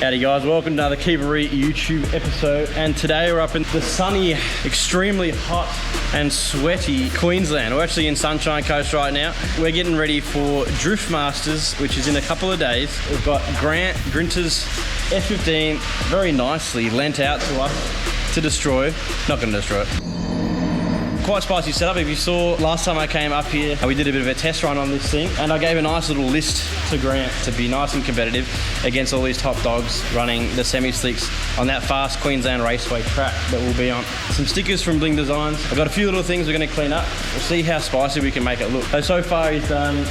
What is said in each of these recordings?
Howdy guys, welcome to another Keep It Reet YouTube episode, and today we're up in the sunny, extremely hot and sweaty Queensland. We're actually in Sunshine Coast right now. We're getting ready for Drift Masters, which is in a couple of days. We've got Grant Grinter's S15 very nicely lent out to us to destroy. Not going to destroy it. Quite spicy setup. If you saw last time I came up here, we did a bit of a test run on this thing, and I gave a nice little list to Grant to be nice and competitive against all these top dogs running the semi-slicks on that fast Queensland Raceway track that we'll be on. Some stickers from Bling Designs. I've got a few little things we're going to clean up. We'll see how spicy we can make it look. So far he's done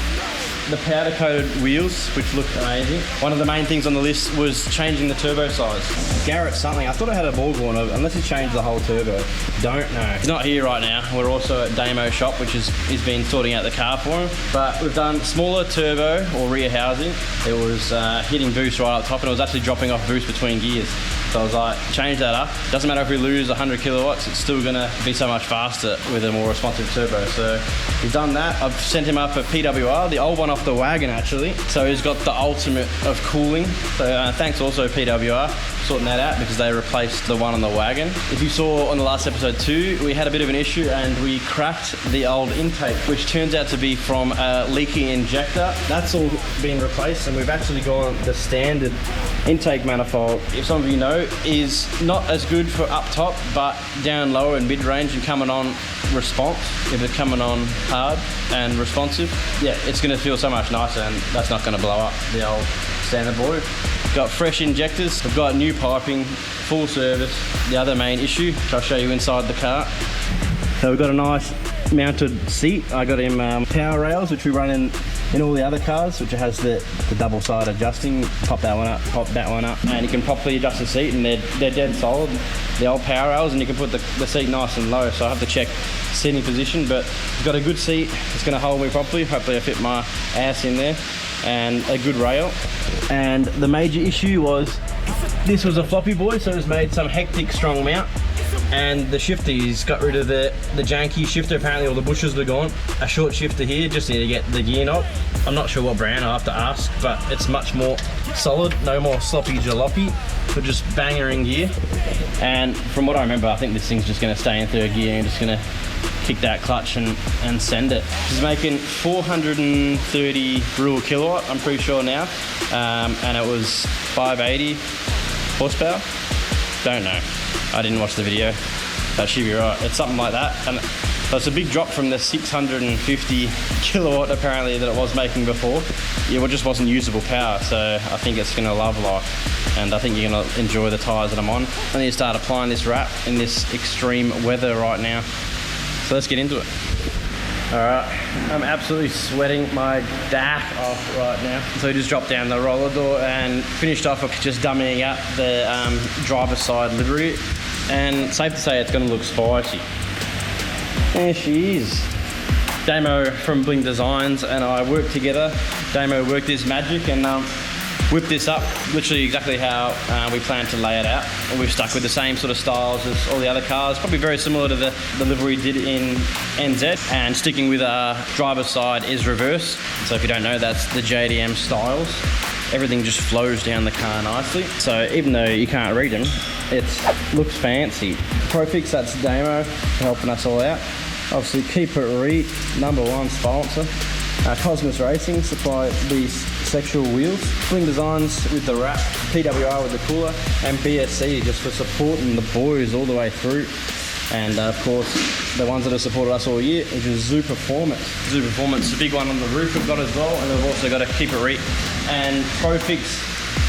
the powder coated wheels, which look amazing. One of the main things on the list was changing the turbo size. Garrett something, I thought I had a ball going over, unless he changed the whole turbo. Don't know. He's not here right now. We're also at Damo shop, which he's been sorting out the car for him. But we've done smaller turbo or rear housing. It was hitting boost right up top, and it was actually dropping off boost between gears. So I was like, change that up. Doesn't matter if we lose 100 kilowatts, it's still gonna be so much faster with a more responsive turbo. So he's done that. I've sent him up a PWR, the old one off the wagon actually. So he's got the ultimate of cooling. So thanks also PWR sorting that out, because they replaced the one on the wagon. If you saw on the last episode too, we had a bit of an issue and we cracked the old intake, which turns out to be from a leaky injector. That's all been replaced, and we've actually gone the standard intake manifold. If some of you know, is not as good for up top, but down lower and mid-range and coming on response. If it's coming on hard and responsive, yeah, it's going to feel so much nicer, and that's not going to blow up the old standard board. Got fresh injectors, we've got new piping, full service. The other main issue, which I'll show you inside the car. So we've got a nice mounted seat. I got him power rails, which we run in all the other cars, which has the double side adjusting. Pop that one up, pop that one up, and you can properly adjust the seat, and they're dead solid, the old power rails, and you can put the seat nice and low. So I have to check seating position, but we've got a good seat. It's going to hold me properly. Hopefully I fit my ass in there, and a good rail. And the major issue was this was a floppy boy, so it's made some hectic strong mount. And the shifter, he's got rid of the janky shifter. Apparently all the bushes were gone. A short shifter here, just need to get the gear knob. I'm not sure what brand, I'll have to ask, but it's much more solid, no more sloppy jalopy, but just banger in gear. And from what I remember, I think this thing's just gonna stay in third gear and just gonna kick that clutch and send it. She's making 430 real kilowatt, I'm pretty sure now, and it was 580 horsepower. Don't know, I didn't watch the video. That should be right, it's something like that. And so it's a big drop from the 650 kilowatt apparently that it was making before. Yeah, it just wasn't usable power, so I think it's gonna love life, and I think you're gonna enjoy the tires that I'm on. I need to start applying this wrap in this extreme weather right now. So let's get into it. All right, I'm absolutely sweating my dack off right now. So we just dropped down the roller door and finished off with just dummying up the driver's side livery. And safe to say it's gonna look spicy. There she is. Damo from Bling Designs and I worked together. Damo worked his magic and whipped this up literally exactly how we planned to lay it out. And we've stuck with the same sort of styles as all the other cars, probably very similar to the livery we did in NZ, and sticking with our driver's side is reverse. So if you don't know, that's the JDM styles. Everything just flows down the car nicely. So even though you can't read them, it looks fancy. Profix, that's Damo, helping us all out. Obviously Keep It Reet, #1 sponsor. Cosmos Racing supply these sexual wheels. Bling Designs with the wrap, PWR with the cooler, and BSC just for supporting the boys all the way through. And of course, the ones that have supported us all year, which is Zoo Performance. Zoo Performance, the big one on the roof we've got as well, and we've also got a Keep It Reet and Profix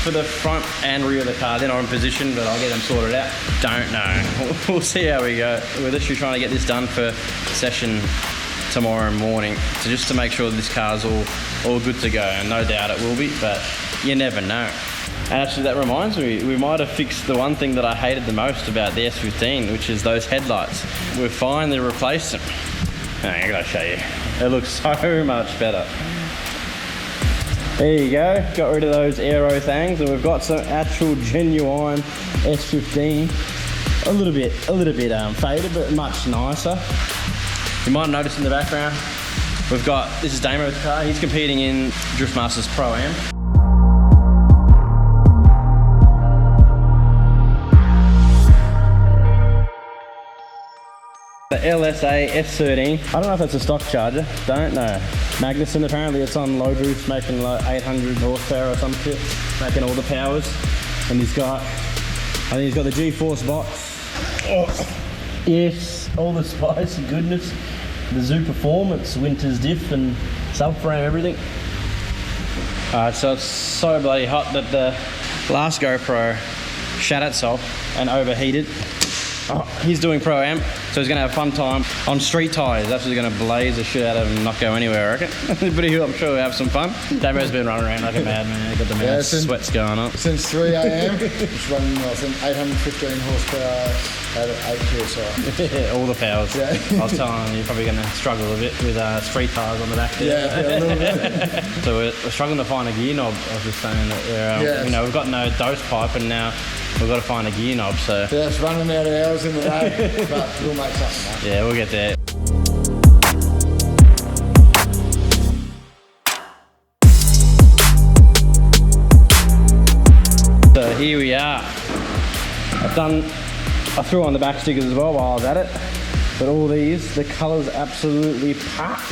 for the front and rear of the car. They're not in position, but I'll get them sorted out. Don't know. We'll see how we go. We're literally trying to get this done for session tomorrow morning, so just to make sure this car's all good to go, and no doubt it will be, but you never know. And actually that reminds me, we might have fixed the one thing that I hated the most about the S15, which is those headlights. We've finally replaced them. I gotta show you. It looks so much better. There you go, got rid of those aero things, and we've got some actual genuine S15. A little bit faded, but much nicer. You might notice in the background, we've got, this is Damo's car, he's competing in Drift Masters Pro-Am. The LSA S15. I don't know if that's a stock charger. Don't know. Magnuson, apparently it's on low boost, making like 800 horsepower or some shit, making all the powers. And he's got, I think he's got the G-Force box. Oh. Yes, all the spice and goodness. The Zoo Performance, Winter's diff and subframe, everything. So it's so bloody hot that the last GoPro shat itself and overheated. Oh, he's doing Pro Am, so he's going to have a fun time on street tyres. That's what's going to blaze the shit out of him and not go anywhere, I reckon. But I'm sure we'll have some fun. Damo's been running around like a madman. Got the mad sweats going on. Since 3 a.m. It's running, I think, 815 horsepower out of 8 PSI. All the powers. Yeah. I was telling him you're probably going to struggle a bit with street tyres on the back there. Yeah, a little bit. So we're struggling to find a gear knob. I was just saying that you know, we've got no dose pipe and now we've got to find a gear knob. So yeah, it's running out of hours in the day, but we'll make something, mate. Yeah, we'll get there. So here we are. I threw on the back stickers as well while I was at it. But all these, the colours absolutely packed.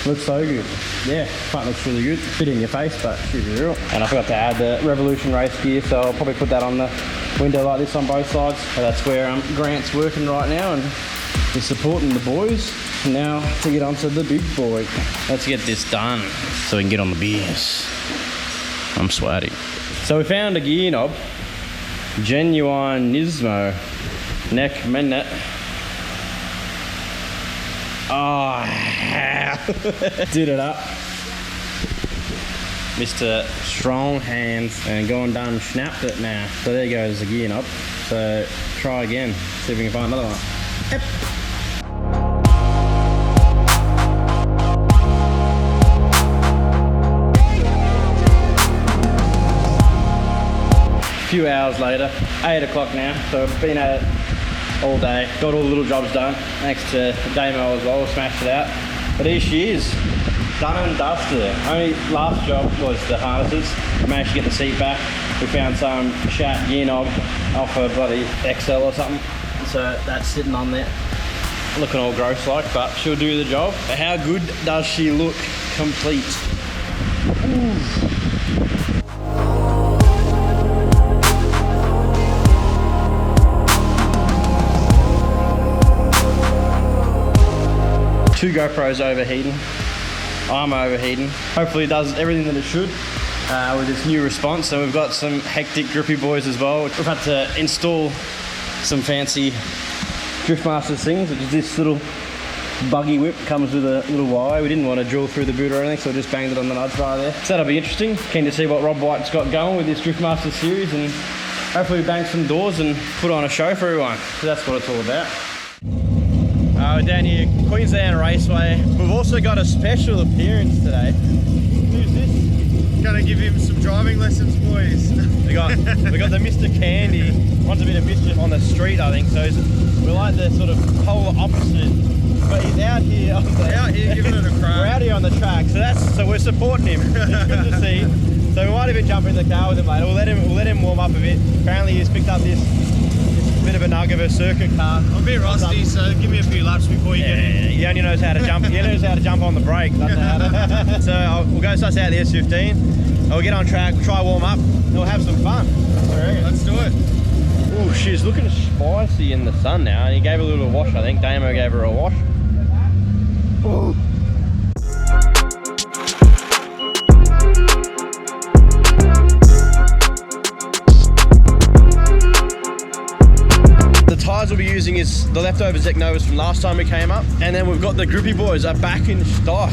Looks so good. Yeah, front looks really good. Bit in your face, but should be real. And I forgot to add the Revolution race gear, so I'll probably put that on the window like this on both sides. So that's where Grant's working right now and he's supporting the boys. Now to get onto the big boy. Let's get this done so we can get on the beers. I'm sweaty. So we found a gear knob. Genuine Nismo neck magnet. Oh, did it up. Mr. Strong Hands and gone done snapped it now. So there goes the gear knob. So try again, see if we can find another one. Yep. A few hours later, 8 o'clock now, so I've been at it all day, got all the little jobs done, thanks to Damo as well, smashed it out. But here she is, done and dusted. Only last job was the harnesses. I managed to get the seat back. We found some shat gear knob off a bloody XL or something. So that's sitting on there, looking all gross like, but she'll do the job. But how good does she look complete? Ooh. Two GoPros overheating. I'm overheating. Hopefully it does everything that it should with this new response. So we've got some hectic grippy boys as well. We've had to install some fancy Driftmasters things, which is this little buggy whip. Comes with a little wire. We didn't want to drill through the boot or anything, so we just banged it on the nudge bar there. So that'll be interesting. Keen to see what Rob White's got going with this Driftmasters series, and hopefully bang some doors and put on a show for everyone. So that's what it's all about. We're down here, Queensland Raceway. We've also got a special appearance today. Who's this? Gonna give him some driving lessons, boys. We got the Mr. Candy. Wants a bit of mischief on the street, I think. So we're like the sort of polar opposite. But he's out here. Out here giving it a crack. We're out here on the track, so we're supporting him. It's good to see. So we might even jump in the car with him later. We'll let him warm up a bit. Apparently he's picked up this bit of a nug of a circuit car. I'm a bit rusty, so give me a few laps before you get in. He only knows how to jump. He knows how to jump on the brake. Doesn't know how to. So we'll go suss out the S15. We'll get on track. We'll try warm up. And we'll have some fun. Let's do it. Oh, she's looking spicy in the sun now. And he gave her a little wash. I think Damo gave her a wash. Ooh. Tyres we'll be using is the leftover Zek Novas from last time we came up, and then we've got the Grippy boys are back in stock.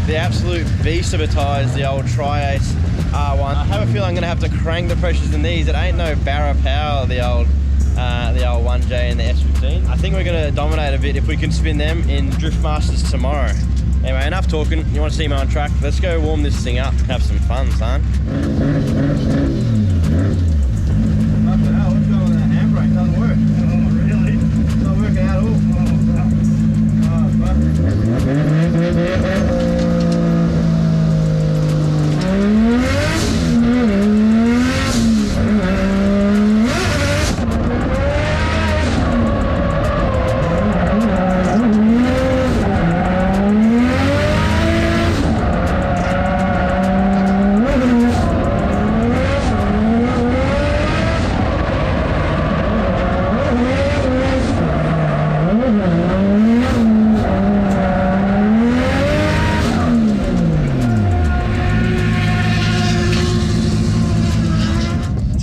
The absolute beast of a tyres, the old Tri-Ace R1. I have a feeling I'm going to have to crank the pressures in these. It ain't no barra power, the old 1J and the S15. I think we're going to dominate a bit if we can spin them in Driftmasters tomorrow. Anyway, enough talking. You want to see me on track? Let's go warm this thing up, have some fun, son. What the hell? What's going on with that handbrake? It doesn't work. It's not working at all.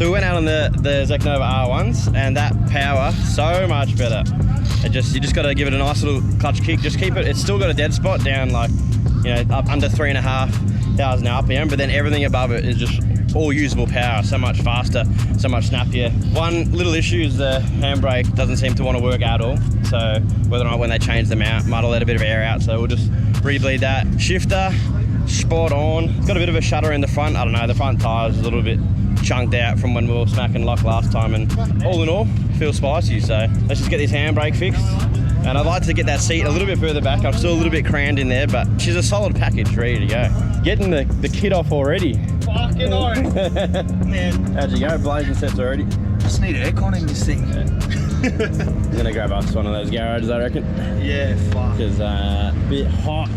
So we went out on the Zeknova R1s, and that power, so much better. You just got to give it a nice little clutch kick. Just keep it. It's still got a dead spot down, like, you know, up under 3,500 RPM, but then everything above it is just all usable power. So much faster, so much snappier. One little issue is the handbrake doesn't seem to want to work at all. So whether or not when they change them out, might have let a bit of air out. So we'll just rebleed that. Shifter, spot on. It's got a bit of a shudder in the front. I don't know, the front tyres a little bit chunked out from when we were smacking lock last time, and all in all, feels spicy. So let's just get this handbrake fixed. And I'd like to get that seat a little bit further back. I'm still a little bit crammed in there, but she's a solid package, ready to go. Getting the kit off already. Fucking oath. Man. How'd you go? Blazing sets already? Just need aircon in this thing. Yeah. I'm gonna grab us one of those garages, I reckon. Yeah, fuck. Because bit hot.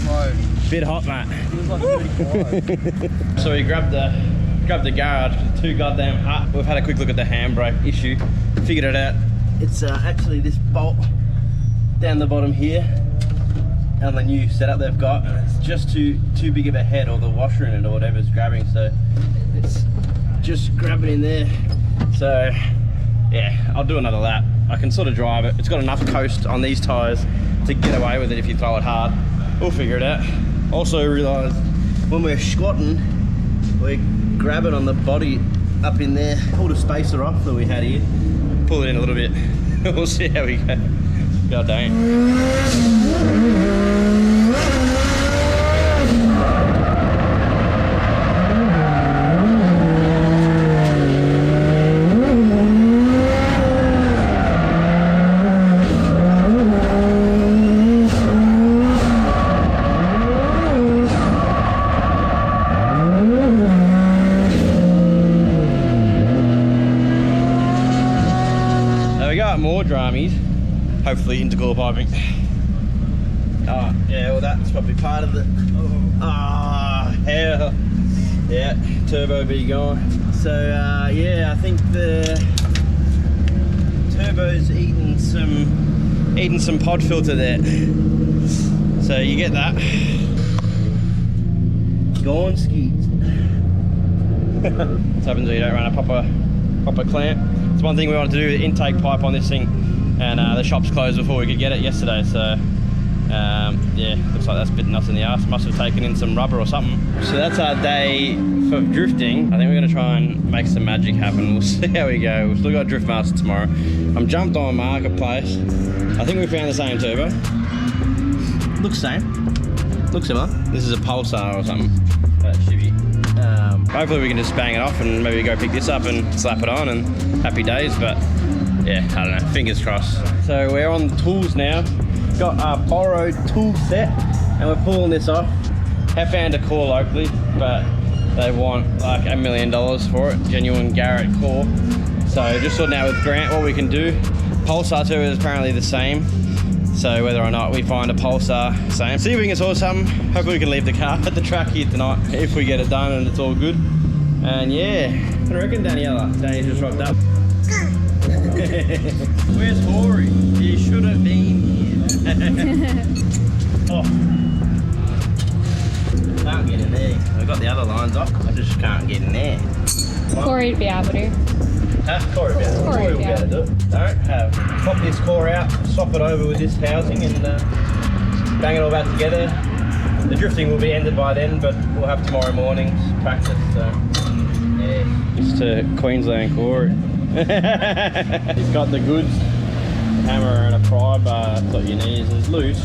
Bro. Bit hot, mate. Feels like 35. So we grabbed the garage because it's too goddamn hot. We've had a quick look at the handbrake issue, figured it out. It's actually this bolt down the bottom here and the new setup they've got, and it's just too big of a head, or the washer in it or whatever's grabbing, so it's just grabbing in there. So yeah, I'll do another lap. I can sort of drive it. It's got enough coast on these tyres to get away with it if you throw it hard. We'll figure it out. Also realised when we're squatting, we're grabbing on the body up in there. Pulled a spacer off that we had here. Pull it in a little bit. We'll see how we go. God dang. More drummies, hopefully intercooler piping. Oh yeah, well that's probably part of it. Ah, hell yeah, turbo be gone. So yeah, I think the turbo's eating some pod filter there, so you get that gone skeet. What happens when you don't run a proper clamp? It's one thing we wanted to do, the intake pipe on this thing, and the shop's closed before we could get it yesterday, so yeah, looks like that's bitten us in the arse. Must have taken in some rubber or something. So that's our day for drifting. I think we're going to try and make some magic happen. We'll see how we go. We've still got Drift Master tomorrow. I'm jumped on Marketplace. I think we found the same turbo. Looks same. Looks similar. This is a Pulsar or something. That should be. Hopefully we can just bang it off and maybe go pick this up and slap it on and happy days, but yeah, I don't know, fingers crossed. So we're on the tools now. Got our borrowed tool set and we're pulling this off. Have found a core locally, but they want like $1 million for it, genuine Garrett core. So just sorting out with Grant what we can do. Pulsar turbo is apparently the same. So whether or not we find a Pulsar, same. See if we can sort something. Hopefully we can leave the car at the track here tonight if we get it done and it's all good. And yeah, what do you reckon, Daniela? Danny just rocked up. Where's Rory? He should have been here. Oh. Can't get in there. I've got the other lines off. I just can't get in there. Corey'd be able to. Corey will be able to do it. Don't have. Pop this core out, swap it over with this housing, and bang it all back together. The drifting will be ended by then, but we'll have tomorrow morning's practice. So yeah, just to Queensland Corey. He's got the goods, hammer and a pry bar. That's what you need. It's loose.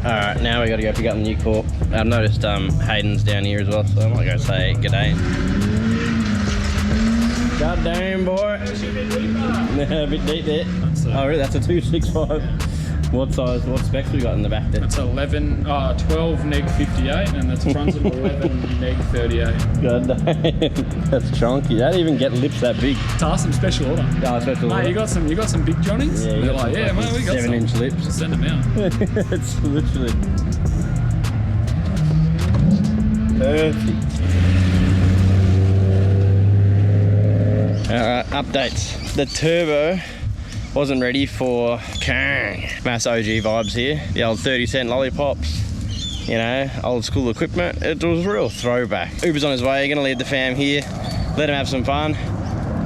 Alright, now we got to go pick up the new core. I've noticed Hayden's down here as well, so I might go say g'day. God damn, boy. A bit deep there. Oh really? That's a 265. What size, what specs we got in the back there? It's 12 neg 58 and it's front of 11 neg 38. God damn, that's chunky. That even get lips that big. It's awesome, special order. Oh, special order. Mate, you got some big Johnnies? Yeah, they're like, yeah, mate, we got 7-inch some. lips. Just send them out. It's literally perfect. updates. The turbo wasn't ready for mass OG vibes here. The old 30-cent lollipops, you know, old school equipment. It was a real throwback. Uber's on his way, gonna leave the fam here, let him have some fun.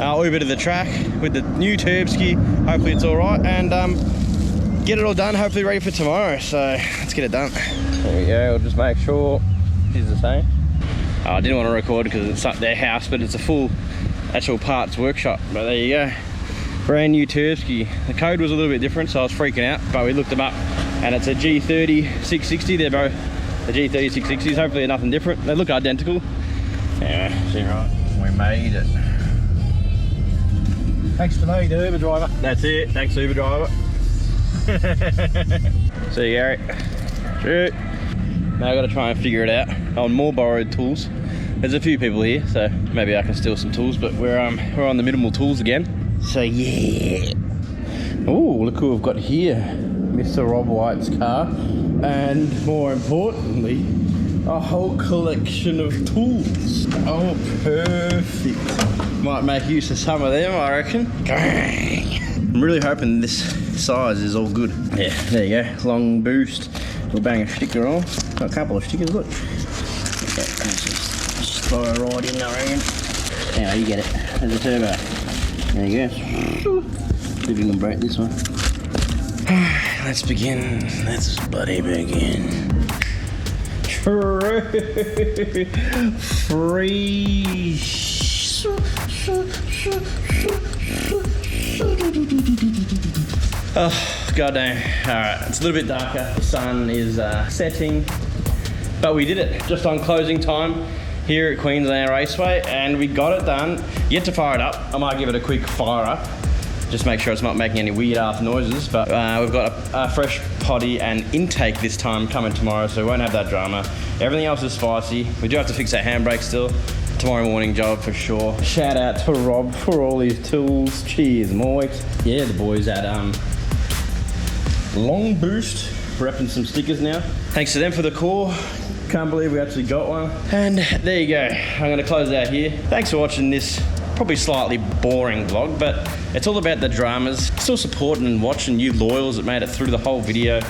I'll Uber to the track with the new Turbski. Hopefully it's all right, and get it all done, hopefully ready for tomorrow. So let's get it done. There we go, we'll just make sure it's the same. Oh, I didn't want to record because it's at their house, but it's a full actual parts workshop. But there you go, brand new Turbski. The code was a little bit different, so I was freaking out, but we looked them up and it's a G30 660. They're both the G30 660s. Hopefully they're nothing different. They look identical. Yeah, see, right, we made it. Thanks to me, the Uber driver. That's it. Thanks, Uber driver. See you, Gary. Shoot. Now I've got to try and figure it out on more borrowed tools. There's a few people here, so maybe I can steal some tools, but we're on the minimal tools again. So yeah. Oh, look who we've got here. Mr. Rob White's car. And more importantly, a whole collection of tools. Oh, perfect. Might make use of some of them, I reckon. I'm really hoping this size is all good. Yeah, there you go. Long boost. We'll bang a sticker on. Got a couple of stickers, look. Okay, let's just throw it right in there, I reckon. Now you get it. There's a turbo. There you go. See if you can break this one. Let's begin. Let's bloody begin. Free. Oh, goddamn. Alright, it's a little bit darker. The sun is setting. But we did it just on closing time here at Queensland Raceway, and we got it done. Yet to fire it up. I might give it a quick fire up. Just make sure it's not making any weird ass noises. But we've got a fresh potty and intake this time coming tomorrow, so we won't have that drama. Everything else is spicy. We do have to fix that handbrake still. Tomorrow morning job for sure. Shout out to Rob for all his tools. Cheers, Moit. Yeah, the boys at Long Boost, repping some stickers now. Thanks to them for the core. Can't believe we actually got one. And there you go. I'm gonna close it out here. Thanks for watching this probably slightly boring vlog, but it's all about the dramas. Still supporting and watching you loyals that made it through the whole video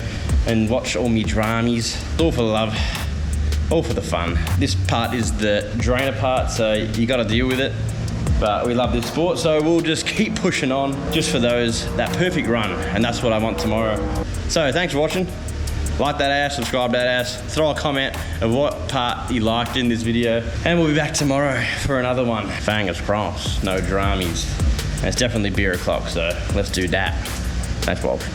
and watch all me dramies. All for the love, all for the fun. This part is the drainer part, so you gotta deal with it. But we love this sport, so we'll just keep pushing on just for that perfect run, and that's what I want tomorrow. So thanks for watching. Like that ass, subscribe that ass, throw a comment of what part you liked in this video, and we'll be back tomorrow for another one. Fingers crossed, no dramies. And it's definitely beer o'clock, so let's do that. Thanks for watching.